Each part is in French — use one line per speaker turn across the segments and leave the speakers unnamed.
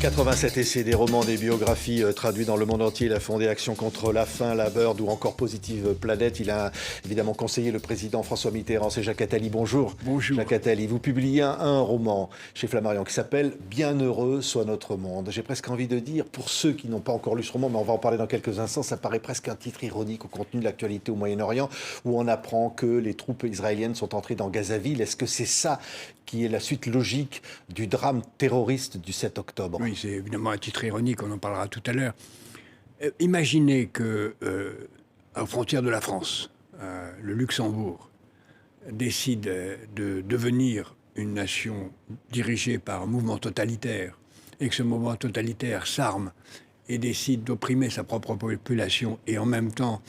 87 essais, des romans, des biographies traduits dans le monde entier. Il a fondé Action contre la faim, la Bird ou encore Positive Planète. Il a évidemment conseillé le président François Mitterrand. C'est Jacques Attali. Bonjour.
Bonjour.
Jacques Attali, vous publiez un roman chez Flammarion qui s'appelle « Bienheureux soit notre monde ». J'ai presque envie de dire, pour ceux qui n'ont pas encore lu ce roman, mais on va en parler dans quelques instants, ça paraît presque un titre ironique au contenu de l'actualité au Moyen-Orient, où on apprend que les troupes israéliennes sont entrées dans Gazaville. Est-ce que c'est ça qui est la suite logique du drame terroriste du 7 octobre?
Oui, c'est évidemment un titre ironique, on en parlera tout à l'heure. Imaginez que, aux frontières de la France, le Luxembourg décide de devenir une nation dirigée par un mouvement totalitaire et que ce mouvement totalitaire s'arme et décide d'opprimer sa propre population et en même temps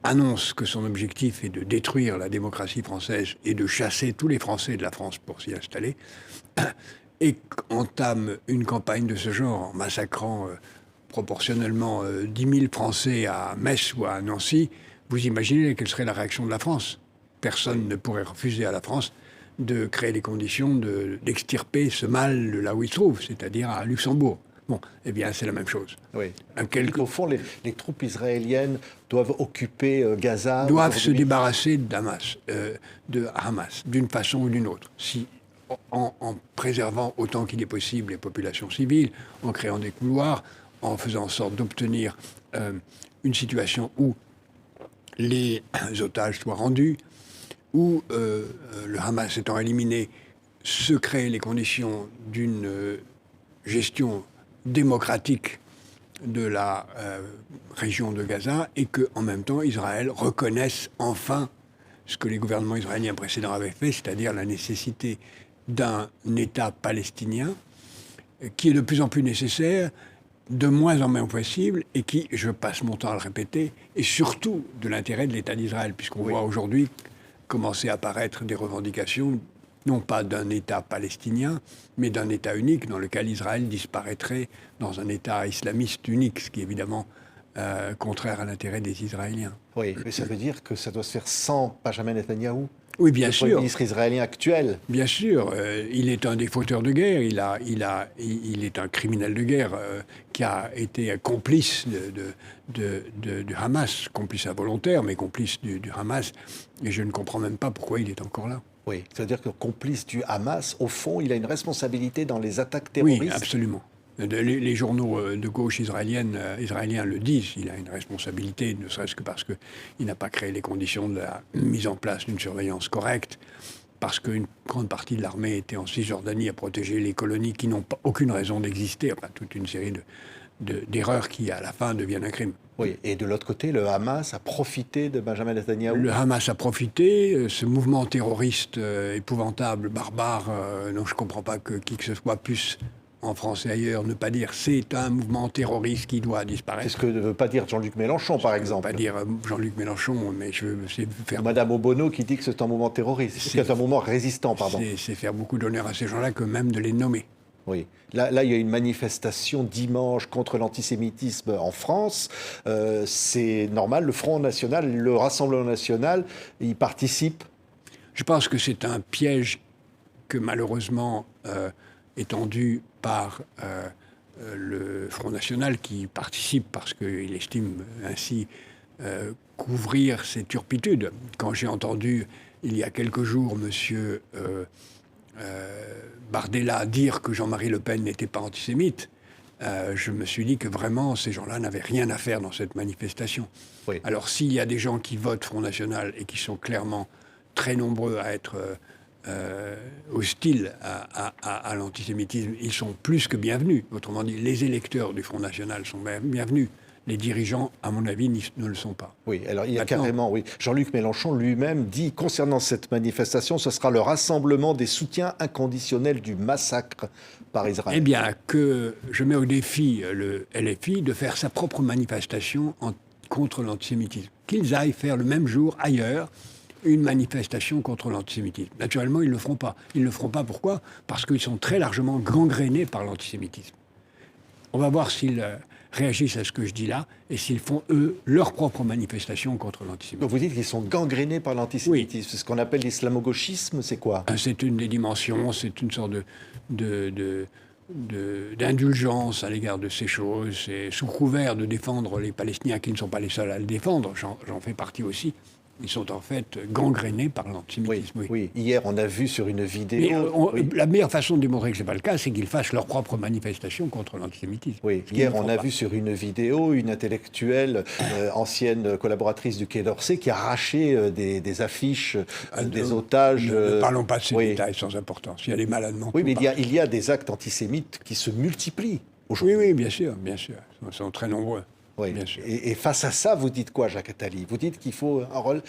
annonce que son objectif est de détruire la démocratie française et de chasser tous les Français de la France pour s'y installer, et entame une campagne de ce genre en massacrant proportionnellement 10 000 Français à Metz ou à Nancy, vous imaginez quelle serait la réaction de la France? Personne ne pourrait refuser à la France de créer les conditions d'extirper ce mal de là où il se trouve, c'est-à-dire à Luxembourg. Bon, eh bien, c'est la même chose.
Oui. Au fond, les troupes israéliennes doivent occuper Gaza.
Doivent se débarrasser de Hamas, d'une façon ou d'une autre. En préservant autant qu'il est possible les populations civiles, en créant des couloirs, en faisant en sorte d'obtenir une situation où les otages soient rendus, où le Hamas étant éliminé, se créent les conditions d'une gestion démocratique de la région de Gaza et qu'en même temps, Israël reconnaisse enfin ce que les gouvernements israéliens précédents avaient fait, c'est-à-dire la nécessité d'un État palestinien qui est de plus en plus nécessaire, de moins en moins possible, et qui, je passe mon temps à le répéter, est surtout de l'intérêt de l'État d'Israël, puisqu'on voit aujourd'hui commencer à apparaître des revendications, non pas d'un État palestinien, mais d'un État unique dans lequel Israël disparaîtrait dans un État islamiste unique, ce qui est évidemment contraire à l'intérêt des Israéliens.
Oui, mais ça veut dire que ça doit se faire sans Benjamin Netanyahou?
Oui, bien sûr.
Le Premier ministre israélien actuel.
Bien sûr. Il est un des fauteurs de guerre. Il est un criminel de guerre qui a été complice du Hamas, complice involontaire, mais complice du Hamas. Et je ne comprends même pas pourquoi il est encore là.
Oui, c'est-à-dire que complice du Hamas, au fond, il a une responsabilité dans les attaques terroristes.
Oui, absolument. Les journaux de gauche israéliens le disent. Il a une responsabilité, ne serait-ce que parce qu'il n'a pas créé les conditions de la mise en place d'une surveillance correcte, parce qu'une grande partie de l'armée était en Cisjordanie à protéger les colonies qui n'ont aucune raison d'exister. Enfin, toute une série d'erreurs qui, à la fin, deviennent un crime.
Oui, et de l'autre côté, le Hamas a profité de Benjamin Netanyahou.
Le Hamas a profité, ce mouvement terroriste épouvantable, barbare, dont je ne comprends pas que qui que ce soit puisse, en France et ailleurs, ne pas dire c'est un mouvement terroriste qui doit disparaître.
C'est ce que ne veut pas dire Jean-Luc Mélenchon, par exemple.
Ne veut pas dire Jean-Luc Mélenchon, mais je veux faire...
Madame Obono qui dit que c'est un mouvement terroriste, c'est un mouvement résistant, pardon.
C'est faire beaucoup d'honneur à ces gens-là que même de les nommer.
Oui. Là, il y a une manifestation dimanche contre l'antisémitisme en France. C'est normal, le Front National, le Rassemblement National, y participent.
Je pense que c'est un piège que malheureusement est tendu par le Front National qui participe parce qu'il estime ainsi couvrir ses turpitudes. Quand j'ai entendu il y a quelques jours monsieur Bardella dire que Jean-Marie Le Pen n'était pas antisémite, je me suis dit que vraiment ces gens-là n'avaient rien à faire dans cette manifestation. Oui. Alors s'il y a des gens qui votent Front National et qui sont clairement très nombreux à être hostiles à l'antisémitisme, ils sont plus que bienvenus. Autrement dit, les électeurs du Front National sont bienvenus. Les dirigeants, à mon avis, ne le sont pas.
Oui, alors il y a carrément, oui. Jean-Luc Mélenchon lui-même dit, concernant cette manifestation, ce sera le rassemblement des soutiens inconditionnels du massacre par Israël.
Eh bien, que je mets au défi le LFI de faire sa propre manifestation contre l'antisémitisme. Qu'ils aillent faire le même jour, ailleurs, une manifestation contre l'antisémitisme. Naturellement, ils ne le feront pas. Ils ne le feront pas, pourquoi? Parce qu'ils sont très largement gangrénés par l'antisémitisme. On va voir s'ils réagissent à ce que je dis là et s'ils font, eux, leur propre manifestation contre l'antisémitisme.
Donc vous dites qu'ils sont gangrénés par l'antisémitisme. Oui. C'est ce qu'on appelle l'islamo-gauchisme, c'est quoi?
C'est une des dimensions, c'est une sorte d'indulgence à l'égard de ces choses, et sous couvert de défendre les Palestiniens qui ne sont pas les seuls à le défendre, j'en fais partie aussi, ils sont en fait gangrénés par l'antisémitisme.
Oui. Hier, on a vu sur une
Mais
vidéo...
la meilleure façon de démontrer que ce n'est pas le cas, c'est qu'ils fassent leur propre manifestation contre l'antisémitisme.
Oui, hier, on a vu sur une vidéo une intellectuelle, ancienne collaboratrice du Quai d'Orsay, qui a arraché des affiches des otages.
Ne parlons pas de ces détails sans importance. Il y a des malades mentaux.
Oui, mais il y a des actes antisémites qui se multiplient aujourd'hui.
Oui, bien sûr. Ils sont très nombreux.
Oui.
Bien sûr.
Et face à ça, vous dites quoi, Jacques Attali? Vous dites qu'il faut un rôle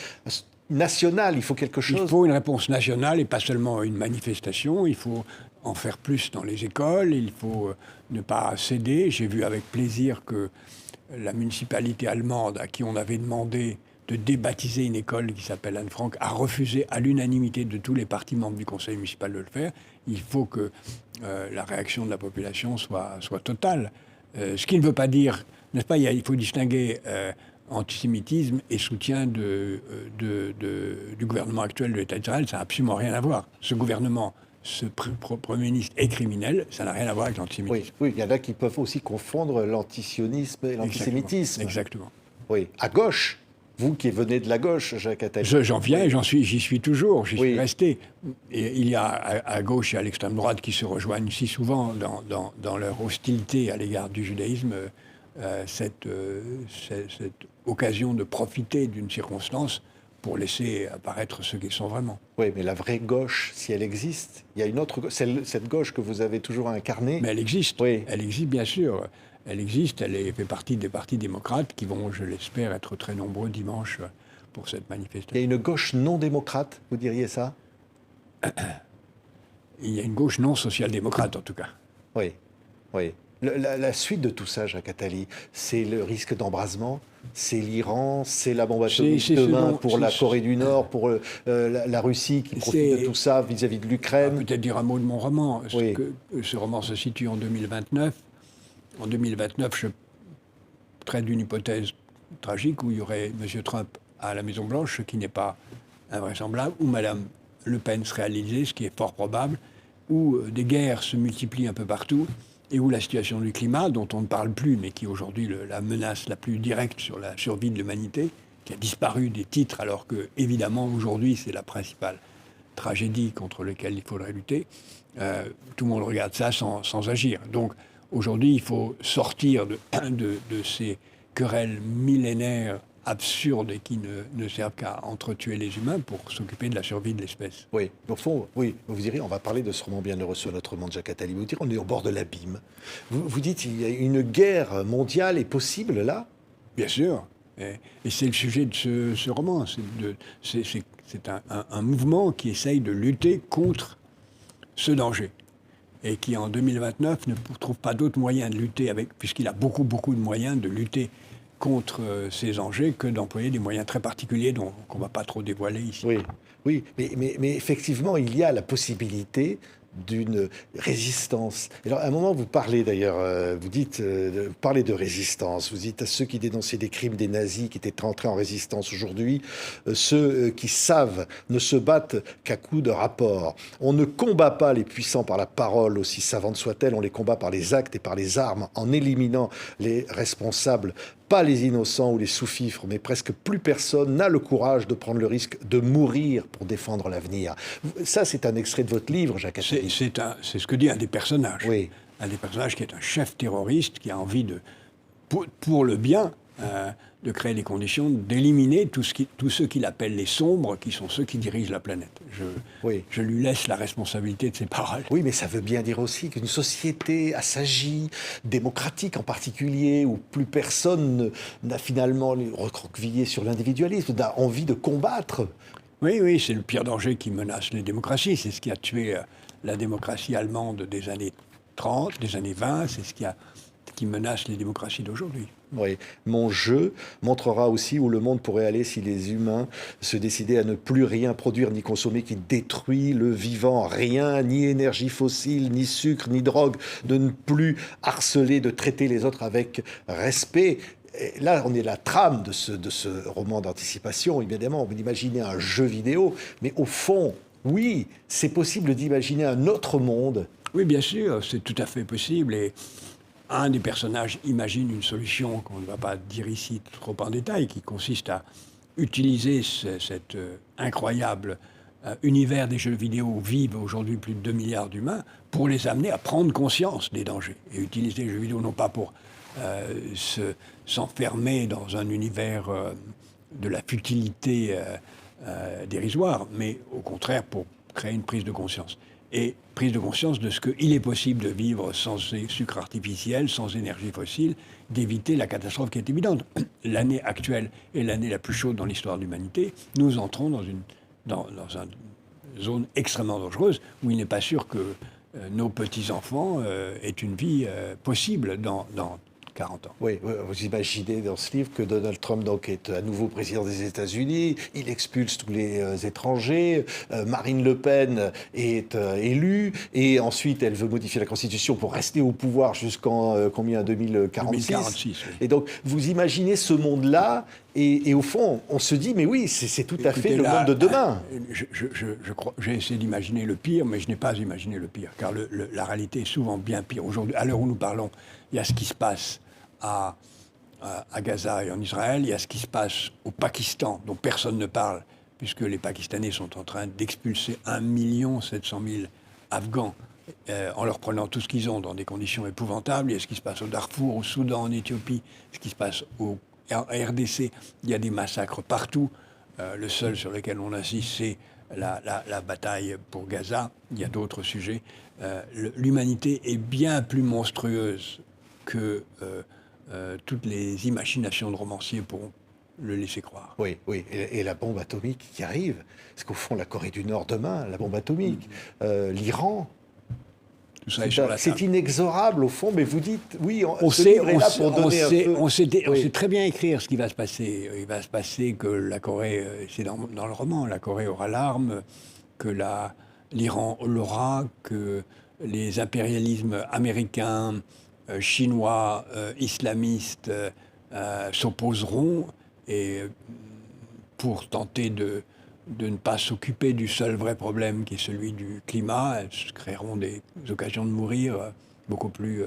national, il faut quelque chose?
Il faut une réponse nationale et pas seulement une manifestation. Il faut en faire plus dans les écoles. Il faut ne pas céder. J'ai vu avec plaisir que la municipalité allemande, à qui on avait demandé de débaptiser une école qui s'appelle Anne Frank, a refusé à l'unanimité de tous les partis membres du conseil municipal de le faire. Il faut que la réaction de la population soit totale. Ce qui ne veut pas dire, n'est-ce pas, il faut distinguer antisémitisme et soutien du gouvernement actuel de l'État d'Israël. Ça n'a absolument rien à voir. Ce gouvernement, ce Premier ministre est criminel, ça n'a rien à voir avec l'antisémitisme.
Oui, il y en a qui peuvent aussi confondre l'antisionisme et l'antisémitisme.
Exactement.
Oui, à gauche. Vous qui venez de la gauche, Jacques Attali.
J'en viens et j'y suis toujours, j'y suis resté. Et il y a à gauche et à l'extrême droite qui se rejoignent si souvent dans leur hostilité à l'égard du judaïsme, cette occasion de profiter d'une circonstance pour laisser apparaître ceux qui sont vraiment.
Oui, mais la vraie gauche, si elle existe, il y a une autre gauche, cette gauche que vous avez toujours incarnée.
Mais elle existe,
oui.
Elle existe bien sûr. Elle existe, elle fait partie des partis démocrates qui vont, je l'espère, être très nombreux dimanche pour cette manifestation.
Il y a une gauche non démocrate, vous diriez ça?
Il y a une gauche non social-démocrate, en tout cas.
Oui. La suite de tout ça, Jacques Attali, c'est le risque d'embrasement, c'est l'Iran, c'est la bombe atomique demain pour la Corée du Nord, pour la Russie qui profite de tout ça vis-à-vis de l'Ukraine.
Peut-être dire un mot de mon roman. Ce roman se situe en 2029. En 2029, je traite d'une hypothèse tragique où il y aurait M. Trump à la Maison-Blanche, ce qui n'est pas invraisemblable, où Mme Le Pen serait réalisée, ce qui est fort probable, où des guerres se multiplient un peu partout, et où la situation du climat, dont on ne parle plus, mais qui est aujourd'hui la menace la plus directe sur la survie de l'humanité, qui a disparu des titres, alors que, évidemment, aujourd'hui, c'est la principale tragédie contre laquelle il faudrait lutter, tout le monde regarde ça sans agir. Donc, aujourd'hui, il faut sortir de ces querelles millénaires absurdes et qui ne servent qu'à entretuer les humains pour s'occuper de la survie de l'espèce.
Oui, au fond, oui, vous direz, on va parler de ce roman Bienheureux soit notre monde, Jacques Attali. Vous direz, on est au bord de l'abîme. Vous dites, il y a une guerre mondiale est possible là?
Bien sûr. Et c'est le sujet de ce roman. C'est un mouvement qui essaye de lutter contre ce danger. Et qui, en 2029, ne trouve pas d'autre moyen de lutter puisqu'il a beaucoup de moyens de lutter contre ces dangers que d'employer des moyens très particuliers qu'on ne va pas trop dévoiler ici.
Oui, mais effectivement, il y a la possibilité d'une résistance. Alors, à un moment, vous parlez d'ailleurs, vous dites, parlez de résistance. Vous dites à ceux qui dénonçaient des crimes des nazis, qui étaient entrés en résistance aujourd'hui, ceux qui savent ne se battent qu'à coups de rapport. On ne combat pas les puissants par la parole, aussi savante soit-elle, on les combat par les actes et par les armes, en éliminant les responsables. Pas les innocents ou les sous-fifres, mais presque plus personne n'a le courage de prendre le risque de mourir pour défendre l'avenir. Ça, c'est un extrait de votre livre, Jacques Attali.
C'est ce que dit un des personnages.
Oui.
Un des personnages qui est un chef terroriste qui a envie pour le bien, de créer les conditions d'éliminer tous ceux qu'il appelle les sombres, qui sont ceux qui dirigent la planète. Je lui laisse la responsabilité de ses paroles.
Oui, mais ça veut bien dire aussi qu'une société assagie, démocratique en particulier, où plus personne n'a finalement recroquevillé sur l'individualisme, n'a envie de combattre.
Oui, c'est le pire danger qui menace les démocraties. C'est ce qui a tué la démocratie allemande des années 30, des années 20, c'est ce qui menace les démocraties d'aujourd'hui.
Oui, mon jeu montrera aussi où le monde pourrait aller si les humains se décidaient à ne plus rien produire ni consommer qui détruit le vivant. Rien, ni énergie fossile, ni sucre, ni drogue, de ne plus harceler, de traiter les autres avec respect. Et là, on est la trame de ce roman d'anticipation. Évidemment, on peut imaginer un jeu vidéo, mais au fond, oui, c'est possible d'imaginer un autre monde.
Oui, bien sûr, c'est tout à fait possible. Et un des personnages imagine une solution qu'on ne va pas dire ici trop en détail, qui consiste à utiliser cet incroyable univers des jeux vidéo où vivent aujourd'hui plus de 2 milliards d'humains pour les amener à prendre conscience des dangers. Et utiliser les jeux vidéo non pas pour s'enfermer dans un univers de la futilité dérisoire, mais au contraire pour créer une prise de conscience. Et prise de conscience de ce qu'il est possible de vivre sans sucre artificiel, sans énergie fossile, d'éviter la catastrophe qui est évidente. L'année actuelle est l'année la plus chaude dans l'histoire de l'humanité. Nous entrons dans une zone extrêmement dangereuse où il n'est pas sûr que nos petits-enfants aient une vie possible dans 40 ans.
Oui, vous imaginez dans ce livre que Donald Trump donc, est à nouveau président des États-Unis, il expulse tous les étrangers, Marine Le Pen est élue, et ensuite elle veut modifier la Constitution pour rester au pouvoir jusqu'en 2046.
2046, oui.
Et donc vous imaginez ce monde-là, et au fond on se dit, mais oui, c'est tout à fait le monde de demain.
J'ai essayé d'imaginer le pire, mais je n'ai pas imaginé le pire, car la réalité est souvent bien pire. Aujourd'hui, à l'heure où nous parlons, il y a ce qui se passe à Gaza et en Israël, il y a ce qui se passe au Pakistan, dont personne ne parle, puisque les Pakistanais sont en train d'expulser 1,7 million Afghans en leur prenant tout ce qu'ils ont dans des conditions épouvantables. Il y a ce qui se passe au Darfour, au Soudan, en Éthiopie, ce qui se passe en RDC. Il y a des massacres partout. Le seul sur lequel on insiste, c'est la bataille pour Gaza. Il y a d'autres sujets. L'humanité est bien plus monstrueuse que toutes les imaginations de romanciers pourront le laisser croire.
Oui, oui, et la bombe atomique qui arrive, parce qu'au fond, la Corée du Nord demain, la bombe atomique, l'Iran,
tout ça est sur la table.
C'est inexorable au fond, mais vous dites, oui,
on sait très bien écrire ce qui va se passer. Il va se passer que la Corée, c'est dans le roman, la Corée aura l'arme, que l'Iran l'aura, que les impérialismes américains, chinois, islamistes s'opposeront, et pour tenter de ne pas s'occuper du seul vrai problème qui est celui du climat, elles créeront des occasions de mourir beaucoup plus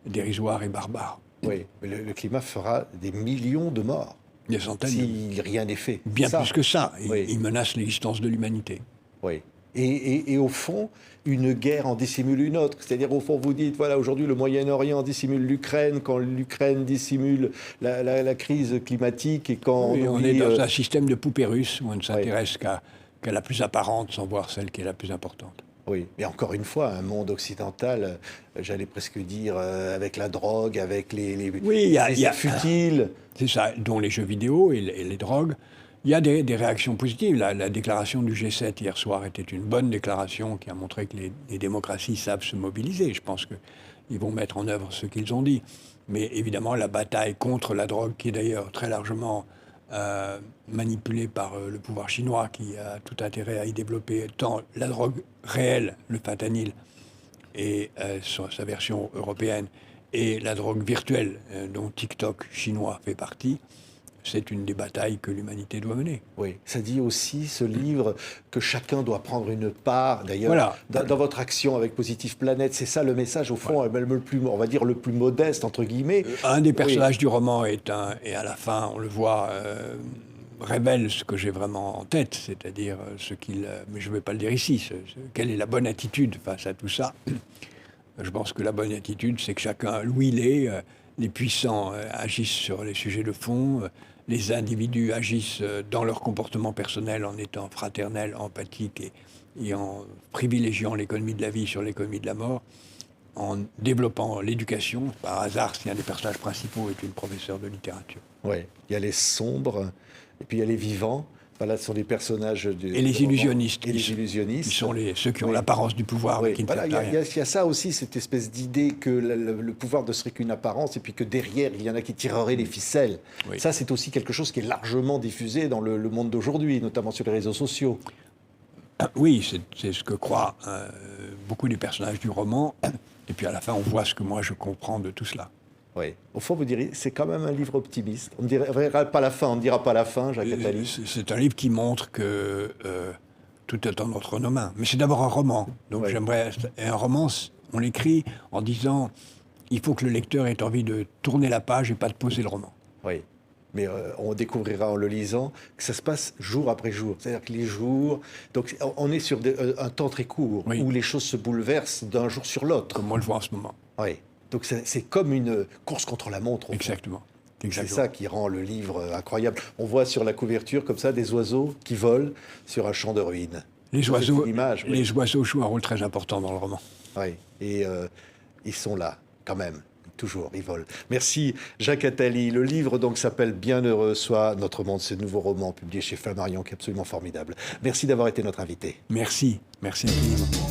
dérisoires et barbares.
Oui, mais le climat fera des millions de morts.
Des centaines.
Si rien n'est fait.
Bien plus que ça.
Oui.
Il menace l'existence de l'humanité.
Oui. Et au fond, une guerre en dissimule une autre. C'est-à-dire, au fond, vous dites, voilà, aujourd'hui, le Moyen-Orient dissimule l'Ukraine, quand l'Ukraine dissimule la crise climatique, et quand...
Oui, on est dans un système de poupée russe où on ne s'intéresse qu'à la plus apparente, sans voir celle qui est la plus importante.
Oui, mais encore une fois, un monde occidental, j'allais presque dire, avec la drogue, avec les futiles.
C'est ça, dont les jeux vidéo et les drogues. Il y a des réactions positives. La déclaration du G7 hier soir était une bonne déclaration qui a montré que les démocraties savent se mobiliser. Je pense qu'ils vont mettre en œuvre ce qu'ils ont dit. Mais évidemment, la bataille contre la drogue, qui est d'ailleurs très largement manipulée par le pouvoir chinois, qui a tout intérêt à y développer tant la drogue réelle, le fentanyl, et sa version européenne, et la drogue virtuelle, dont TikTok chinois fait partie. C'est une des batailles que l'humanité doit mener.
Oui, ça dit aussi, ce livre, que chacun doit prendre une part. D'ailleurs, dans votre action avec Positive Planète, c'est ça le message, au fond, le plus, on va dire le plus modeste, entre guillemets.
Un des personnages du roman et à la fin, on le voit, révèle ce que j'ai vraiment en tête, c'est-à-dire ce qu'il... mais je ne vais pas le dire ici, quelle est la bonne attitude face à tout ça. Je pense que la bonne attitude, c'est que chacun, où il est, les puissants agissent sur les sujets de fond, les individus agissent dans leur comportement personnel en étant fraternels, empathiques et en privilégiant l'économie de la vie sur l'économie de la mort, en développant l'éducation. Par hasard, si un des personnages principaux est une professeure de littérature.
Oui, il y a les sombres, et puis il y a les vivants. Voilà, ce sont des personnages...
Et les illusionnistes.
Et les illusionnistes.
Qui sont ceux qui ont l'apparence du pouvoir, mais qui ne font rien.
Il y a ça aussi, cette espèce d'idée que le pouvoir ne serait qu'une apparence, et puis que derrière, il y en a qui tireraient les ficelles. Oui. Ça, c'est aussi quelque chose qui est largement diffusé dans le monde d'aujourd'hui, notamment sur les réseaux sociaux.
Oui, c'est ce que croient beaucoup des personnages du roman. Et puis à la fin, on voit ce que moi, je comprends de tout cela.
Oui. Au fond, vous diriez, c'est quand même un livre optimiste. On ne dira pas la fin, Jacques Attali.
C'est un livre qui montre que tout est dans notre main. Mais c'est d'abord un roman. Donc j'aimerais... Et un roman, On l'écrit en disant il faut que le lecteur ait envie de tourner la page et pas de poser le roman.
Oui. Mais on découvrira en le lisant que ça se passe jour après jour. C'est-à-dire que les jours... Donc on est sur un temps très court,
Oui.
où les choses se bouleversent d'un jour sur l'autre.
Comme on le voit en ce moment.
Oui. Donc c'est comme une course contre la montre. au fond.
Exactement.
C'est
Exactement.
ça qui rend le livre incroyable. On voit sur la couverture, comme ça, des oiseaux qui volent sur un champ de ruines.
Les oiseaux,
C'est une image, oui.
les oiseaux jouent un rôle très important dans le roman.
Oui. Et ils sont là, quand même. Toujours, ils volent. Merci Jacques Attali. Le livre donc s'appelle Bienheureux soit notre monde, ce nouveau roman publié chez Flammarion qui est absolument formidable. Merci d'avoir été notre invité.
Merci. Merci infiniment.